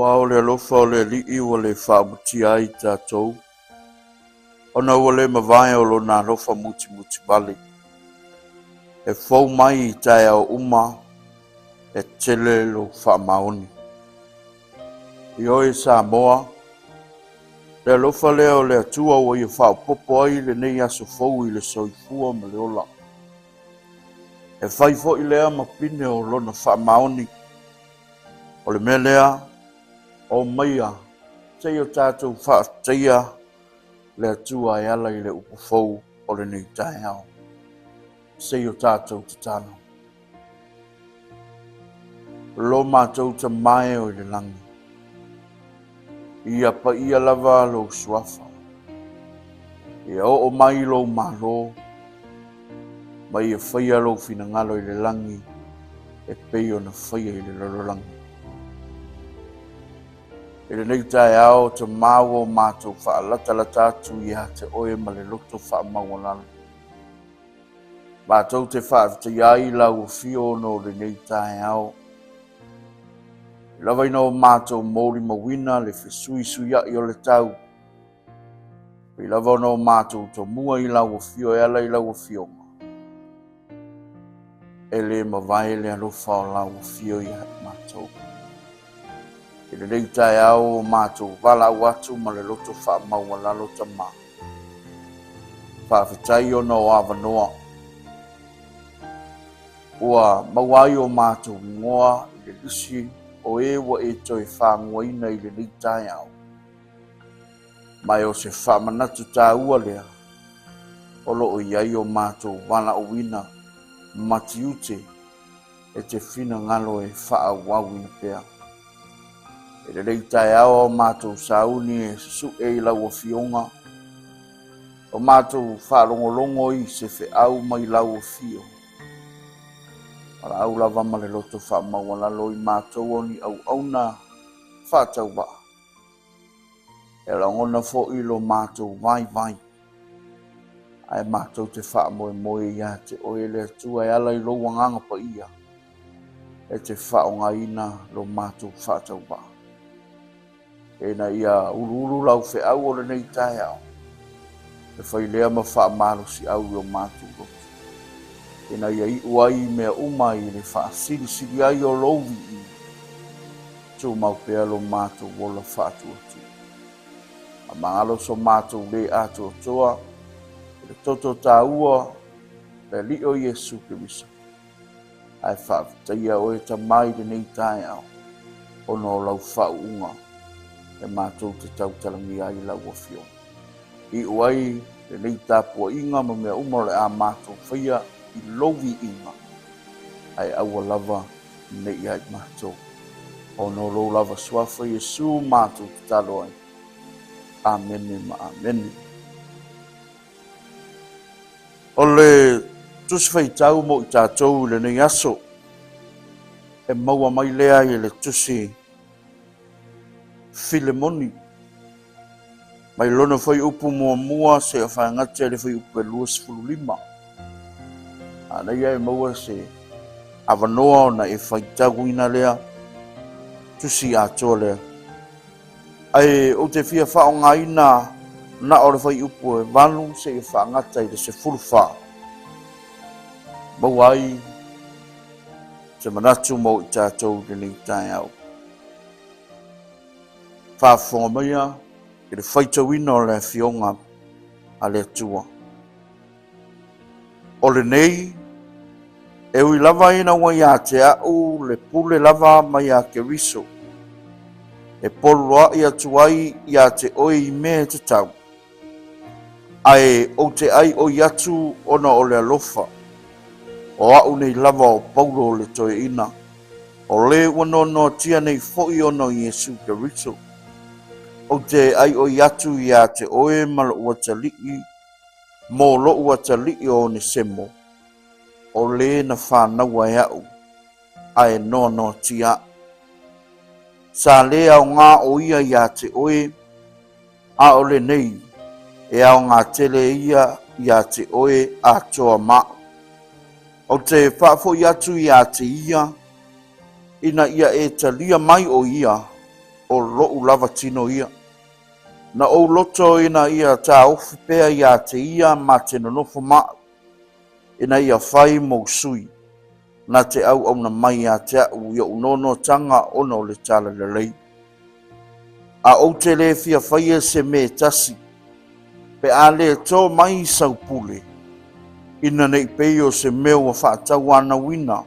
Ua o le alofa o le li'i ua le whaamutia i tātou. Ona ua le mawai o lona alofa muti vale. E fau mai i tae au uma e tele lo whaamaoni. I oe Samoa, le alofa lea o le atua ua i whaapopo ai le nei aso fau i le soifua ma le ola. E whaifo i lea mapine o lona whaamaoni. O le mea lea, o maia, tei o tātou whaateia le atua e ala i le upufou o le nei tae au. Sei o tātou te tano. Lo mātou ta mai o i le langi. Ia pa ia lava lo suafa. Ia o mai lo malo. Mai e whaia lo fina ngalo i le langi. E peio na whaia i le lololangi. E le nei tae ao te māua o mātou whaalata atu ia te oe ma le loto whaamauanala. Mātou te whaafite ai lau o fio no le nei tae ao. Lava ina o mātou mōri mawina le whisui suia i o le tau. I lava no mātou to mua i lau o fio e ala i lau o fio. E le mawai le alofa o lau o fio i mātou. I le nei tae ao mātou wala watu ma le loto whaamauanalo ta mā. Whaafitai o no awanoa. Ua mawai o mātou ngoa i le lusi o ewa e toi whaanguaina i le nei tae au. Mai o se whaamanatu tā ua lea. Olo o iai o mātou wala o wina matiute e te whina ngalo e wha wawina pea. E le rei tae ao mātou sauni e su e i lau o fionga. O mātou whaalongolongo i se whe au mai lau o fio. Ara au lava ma le loto whaamauanalo i mātou oni au auna whātau wa. E rangona fo i lo mātou vai. Ai mātou te whaamoe ia te oe le atua e ala i lo wanganga pa ia. E te whaonga ina lo mātou whātau wa. E na ia uru lau whe au o le nei tae au. E whai lea ma whaamaro si au i o mātou roto. E na ia i uai mea umai le wha siri ai o lovi i. Tū mau pea lo mātou wola whātu atu. A mangalo so mātou le ato toa. E le toto tā ua. Le li o Yesu Kirisa. Ai whaafitaia o e ta mai le nei tae au. Ono lau whaunga. E mātou te tautalangi ai lau o fio. I uai le nei tāpua inga ma mea umare a mātou whaia. I lovi inga. Ai aua lava nei ai mātou. Ono lo lava swafa Yesu mātou te talo ai. Amene ma amene. Ole tusi whaitau mo i tātou le nei aso. E maua mai lea i le tusi Filemoni. Mai lona whai upu mua se a whaangate le whai upu e luas fululima. Ana ia e maua se awanoa o na e whaitagu ina lea. Tusi atoa lea. Ai o te fia whaonga ina na o le whai upu e vanu se e whaangata i le se fuluwha. Maua ai te manatu mo i tātou le nei tae au. Whaafonga maia i le whaitawina o le fionga a le atua. O le nei, e ui lava ina wai a te au le pule lava mai a ke riso. E polua i atuai i a te oi i mea te tau. Ai o te ai o iatu ona o le alofa. O au nei lava o paulo o le toe ina. O le wanono tia nei foi ono Yesu ke riso. O te ai o iatu i a te oe ma lo ua talii. Mo lo ua talii o ne semo. O le na whānaua e au. Ai no tia. Sa le au ngā o ia i a te oe. A o le nei. E au ngā tele ia i a te oe a toa ma. O te whaafo i atu i a te ia. Ina ia e talia mai o ia. o lo'u lava tino ia. Na ou loto ina ia ta ofu pea ia te ia ma te nonofo maa. Ina ia whai mo sui. Na te au na mai a te au ia unono tanga ono le tala le lei. A o te le fia whaia se me tasi. Pe a le tō mai sau pule. Ina nei peo se meo wa whaatau ana wina.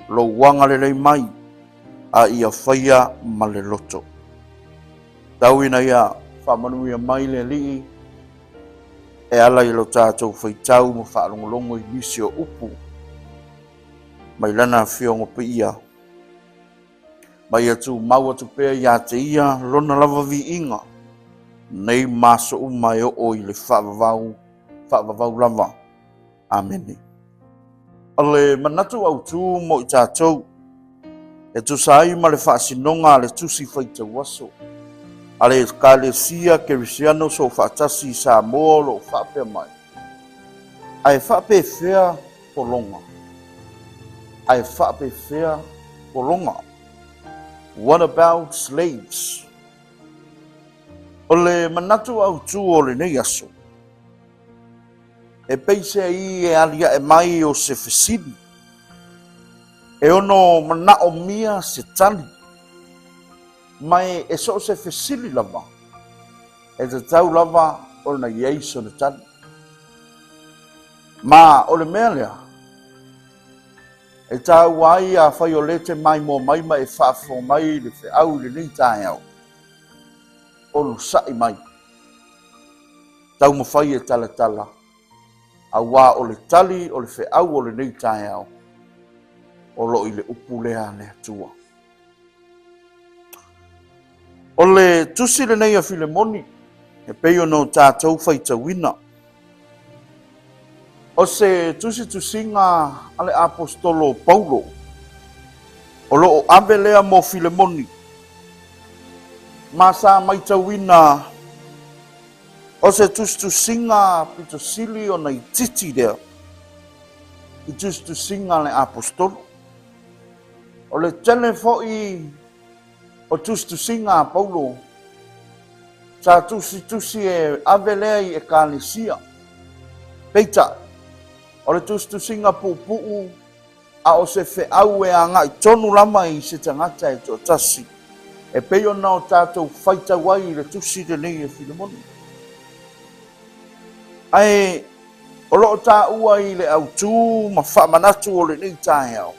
Lo wanga le lei mai. A ia whaia ma le loto. Tau ina ia whamanu ia mai le lii. E ala i lo tātou whaitau mo whaalongolongo i nisi o upu. Mai lana whiongo pe ia. Mai atu maua tu pea ia te ia lona lava vi inga. Nei maso umai o i le whaavavau lava. Amene. Ale manatu au tu mo i tātou. E tu sai ma le whaasinonga le tusi whaitau waso. Ale kale sia kerisiano so whaatasi sa moa lo whaapea mai. Ai whaapea whea polonga. Ai whaapea whea polonga. What about slaves? Ole manatu au tu o le nei aso. E peise i e alia e mai o se fesini. E ono mana o mia se tali. Mai e so se fesili lava. E te tau lava o na yeiso le tali. Ma o le mea lea. E tau ai a whai o lete mai mo mai mai e whaafo mai le whi au le nei tae au. O lu sai mai. Tau mo whai e tala tala. A wā o le tali o le whi au o le nei tae au. O lo i le upu lea le atua. O le tusi le nei a Filemoni. E peio no tātou whaitawina. O se tusinga ale apostolo Paulo. O lo o ave lea mo Filemoni. Masa mai tawina. O se tusinga pito sili o na i titi lea. I tusinga le apostolo. O le tele foi o tusinga Paulo. Sa tusi e ave lea i e kālesia. Peita. O le tusinga pu'u a o se fe au e anga i tonu lama i se tangata e to tasi. E peio na o tātou whaita wai le tusi de nei e Filemoni. Ai, o loo tā ua i le au tū ma whaamanatu o le nei tae au.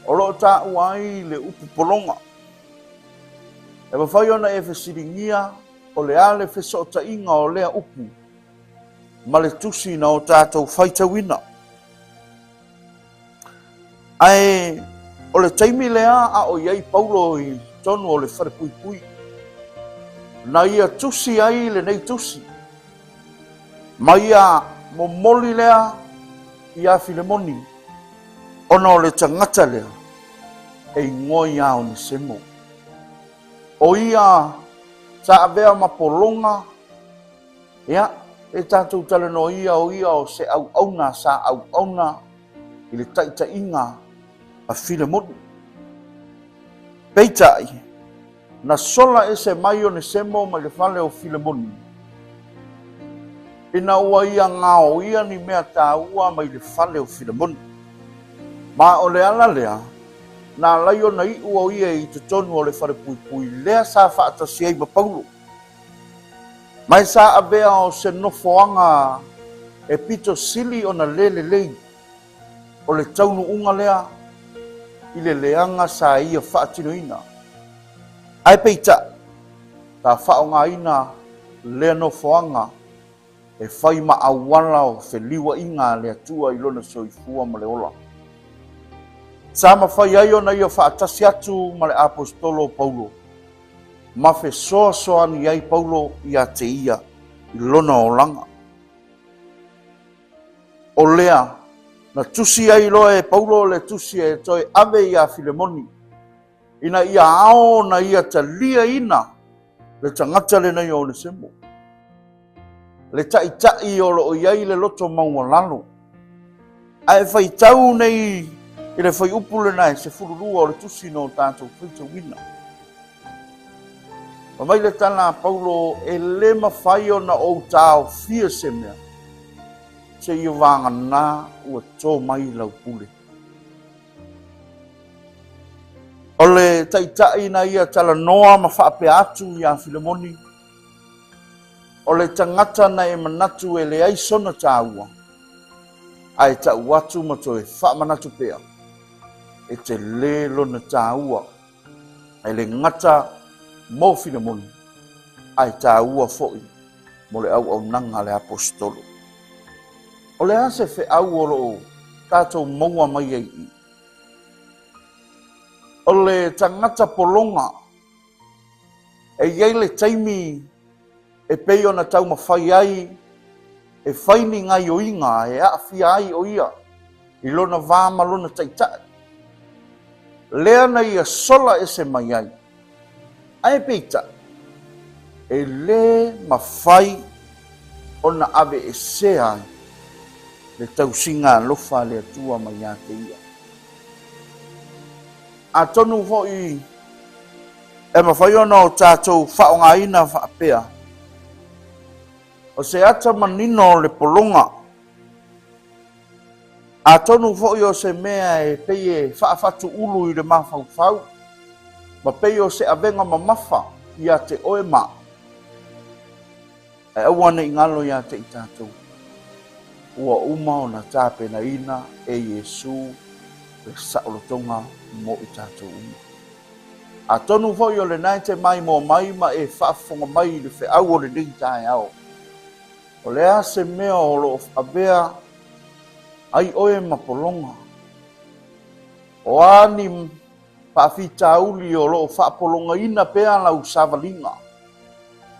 O loo tā ua i le upu polonga. E whawhai ona e whesiringia o le ale whesota inga o lea upu. Ma le tusi na o tātou whaita wina. Ai, o le taimi lea a o iei Paulo i tonu o le whare pui pui. Na ia tusi ai le nei tusi. Ma ia mo moli lea ia Filemoni. Ona o le tangata lea. E ngoi au ni semo. O ia sa avea ma polonga. Ia. E tātou tala no ia o se au auna sa au auna i le taita inga a Filemoni. Peitai, na sola e se mai o ne semo ma le fale o Filemoni. Ina ua ia ngā o ia ni mea tā ua mai le fale o Filemoni. Ma o le ala lea, na lai o na i ua ia i te tonu o le fale pui pui lea sa whaatasi ei ma Paulo. Mai sa avea o se nofoanga e pito sili o na lele lei. O le taunu unga lea i le leanga sa ia whaatinoina. Ai peita, ta whaonga ina lea nofoanga e whai ma awala o wheliwa inga lea tua i lona soifua ma le ola. Sa ma whai ai o na ia whaatasi atu ma le apostolo Paulo. Ma fe soa ni ai Paulo ia te ia i lona o langa. O lea, na tusi ai loa e Paulo le tusi e toi ave ia Filemoni. Ina ia ao na ia talia ina le tangata le nei o le semo. Le tai o lo iai le loto maua lalo. Ai fai tau nei i le fai upule nai se fururua o le tusi no tātou whita wina. Ma mai le tana Paulo e le mawhai o na o tāo fia se mea. Se i wanga nā ua tō mai lau pule. O le taitai na ia tala noa ma whaape atu i a Filemoni. O le tangata na e manatu e le aisona tāua. Ai tau atu ma to e whaamanatu pea. E te le lona tāua. Ai le ngata mo Filemoni. Ai tāua fo'i. Mo le au nanga le apostolo. O le ase fe au o lo tātou maua mai ei i. O le tangata polonga. E iei le taimi e peo na tau mawhai ai. E whaini ngai o inga e awhia ai o ia. I lona vāma lona taitai. Lea na ia sola e se mai ai. Ai peita. E le mawhai o na ave e se ai. Le tau singa lofa le atua mai a te ia. A tonu hoi e mawhai ona o tātou whaonga ina whaapea. O se ata manino le polonga. A tonu hoi o se mea e peie whaafatu ulu i le mawhau. Ma peie o se avenga ma mawha i a te oe ma. E awane i ngalo i a te i tātou. Ua uma o na tāpe na ina e Yesu le saolotonga mo i tātou uma. A tonu hoi o le nai te mai mo mai ma e whaafonga mai le whe au o le ning tae au. O le a se mea o lo abea ai oe mapolonga. O ani pawhita uli o lo whaapolonga ina pea lau savalinga.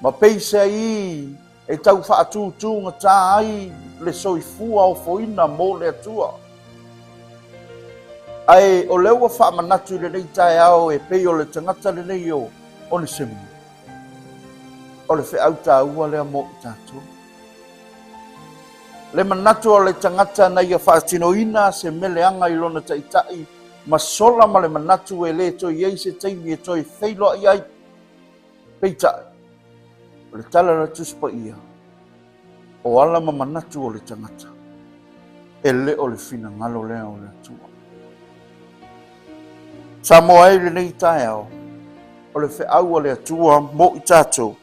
Ma peise ai e tau whaatūtūnga tā ai le soifua o foina mo le atua. Ai o leua whaamanatu le nei tae au e pei o le tangata le nei o le semu. O le wheau tā ua lea mo i tātou. Le manatu o le tangata na ia whaatinoina se meleanga i lona taitai. Ma sola ma le manatu e le toi ei se teimi e toi wheiloa i ai. Peita. O le tala la tuspa ia. O ala ma manatu o le tangata. E le o le fina ngalo lea o le atua. Sa moa e le nei tae au. O le wheau o le atua mo i tātou.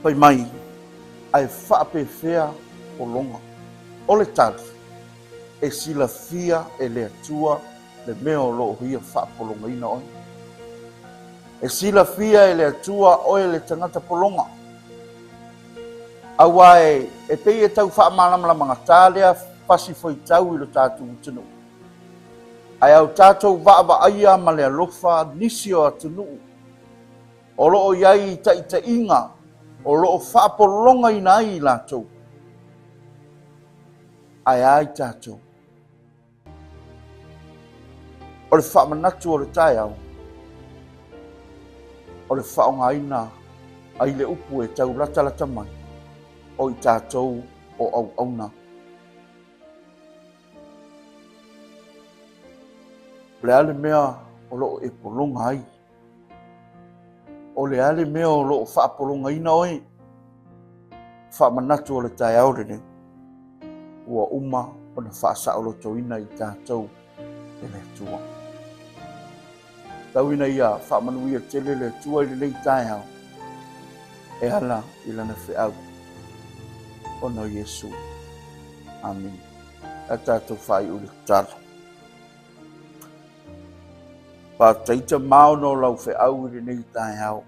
Pai mai. Ai whaape whea o longa. O le tari. E sila fia e le atua le mea o loo hia whaapolonga ina oi. E sila fia e le atua oe le tangata polonga. Awai e pei e tau whaamalamala mga tālea pasi foi tau i lo tātou utinu. Ai au tātou vaava aia ma le alofa nisi o atunu. O loo iai ta inga. O loo whaapolonga ina ai lātou. Ai tātou. O le whaamanatu o le tae au. O le whaonga ina ai le upu e tau lata mai. O i tātou o au auna. Le ale mea o loo e polonga ai. O le ale mea o loo whaapolonga ina oi. Whaamanatu o le tae au rene. Ua uma o na whaasa o loto ina i tātou e le atua. Tau ina ia whaamanuia tele le atua i le nei tae au. E ala i lana whiau. O no Yesu. Amen. A tātou whai uri taro. Pa taita mao no lau whiau i le nei tae au.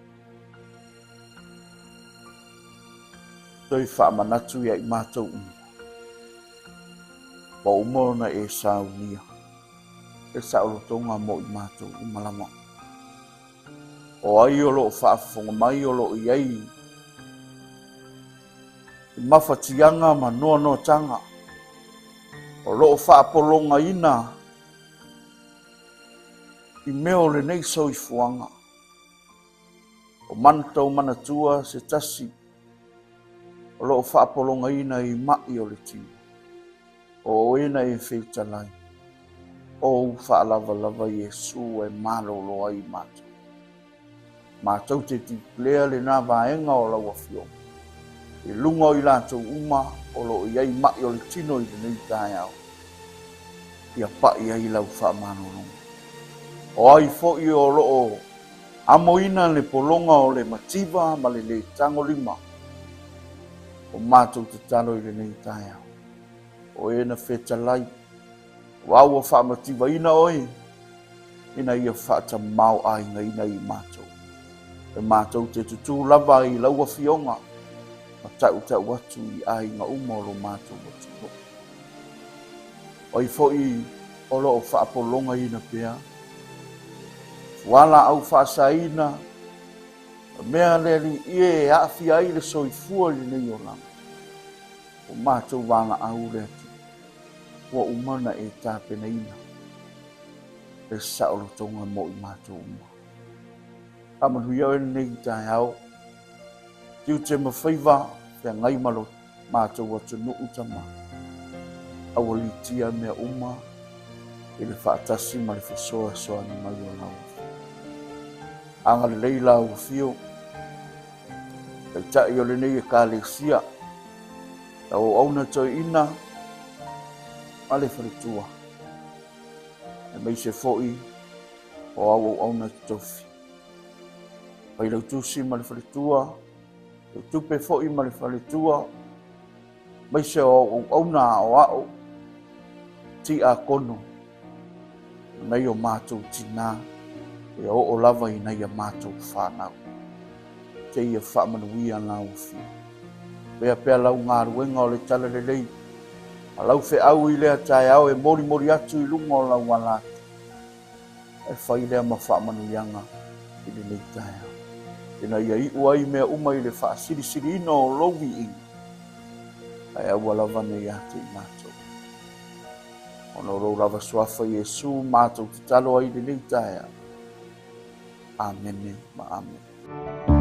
Toi whaamanatu ia i mātou uma. Pa umona e saunia. E saulotonga mo i mātou umalama. O ai o loo whaafonga mai o loo iei. I mawhatianga ma noa no tanga. O loo whaapolonga ina. I meo le nei so i fuanga. O mantau manatua se tasi. O loo whaapolonga ina i mai o le tini. O ina e wheitalai. O whaalava lava Yesu e malolo ai mātou. Ua ina ia whaamanu ia tele le tua i le nei tae au. O le ale mea o loo whaapolonga ina i le atua. O le ale mea o loo whaapolonga ina i mai o le tini. O ina e wheitalai. O whaalava lava Yesu e malolo ai mātou. mātou te lea le nā vaenga o lau afio. E lungo I lātou uma o lo iai mai o le tino I le nei tae au. Ia pai ai lau whaamanoronga. O ai fo I o loo amoina le polonga o le mativa ma le tango lima. O mātou te talo I le nei tae au. O e na wheta lai. Wau o whaamativa ina oi. Ina ia whaata mau ai ngai nei mātou. E mātou te tutu lava I laua fionga. Ma tau atu I ai ngā umolo mātou watu. O I foi o loo whaapolonga ina pia. Wala au whaasaina. Mea leli ie haafi ai le soifua li nei o lama. O mātou wala au le atu. Wa umana e tāpena ina. E saolo tonga mo I mātou uma. Amanuia o nei tae au. Tiu te mawhaiva, whea ngai malo mātou atu nu utama. Awali tia mea uma, I le whaatasi ma le whasoa soa ni mai o lau. Anga le leila o fio, e tai o le nei e ka le sia, ta o auna toi ina, a le wharitua. E mei se foi, o au auna tofi. Pai lau tusi ma le wharitua, lau tupe foi ma le wharitua, mai se o auna o au, ti a kono, nei o mātou tina, e o lava I nei a mātou whanau. Te ia whaamanuia ngā uwhi. Pea lau ngā ruenga o le tala le lei, a lau whe au I lea tae au e mori atu I lunga o lau walata. E whai lea ma whaamanuianga I le lei tae au. Ina ia I uai mea uma I le whaasiri ino o lowi inga. Ai au lava nei ate I mātou. Ono rou lava suafa Iesu mātou te talo ai le nei tae au. Amen, ma amen.